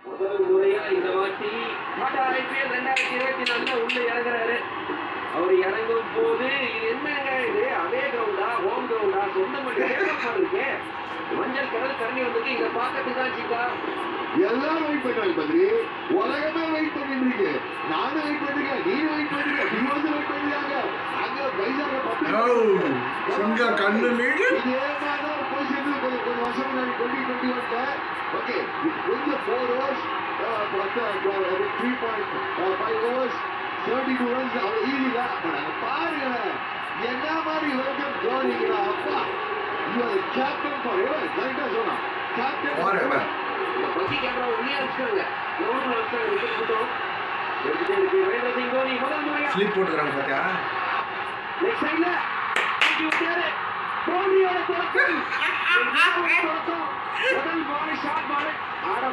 முதல் முறையா இந்த வாட்டி IPL 2024 உள்ள இறங்குறாரு. அவர் இறங்கும் போது இது என்னங்க, இது அதே கிரவுண்டா, ஹோம் கிரவுண்டா, சொந்த இருக்கு மஞ்சள் கடல் கரண்டி வந்து இங்க பாக்கிறதுக்கு தான் சிக்கா. எல்லாரும் வெயிட் பண்றாங்க பத்ரி, உலகமே வெயிட் பண்ணிட்டு நானும் வெயிட் பண்ணிருக்கேன், நீ வெயிட் பண்ணிருக்க, வியூவர்ஸ் வெயிட் பண்ணிருக்காங்க. அங்க வைஜாக பப்ளிக் கண்ணு மீறி இதே மாதிரி ஒரு பொசிஷன் கொஞ்சம் வருஷம் முன்னாடி 2021 ஓகே கொஞ்சம் 4 overs 3.5 overs 32 runs அவ்வளோ ஈஸி தான். பாருங்களேன் என்ன மாதிரி வெல்கம் தோனிங்களா. அப்பா இவர் கேப்டன் ஃபார் எவர். கரெக்டாக சொன்னா கேப்டன் ஃபார் எவர். இந்த பத்தி கேமரா உள்ளே வச்சுட்டாங்க. எவ்வளவு வருஷம் எடுத்துக்கிட்டோம் எடுத்துட்டே இருக்கு. மகேந்திர சிங் தோனி முதல் முறையா ஸ்லிப் போட்டுக்கிறாங்க பாத்தியா. லெஃப்ட் சைடுல விட்டாரு. தோனியோட தொடக்கம் முதல் பால் ஷாட் பால் ஆட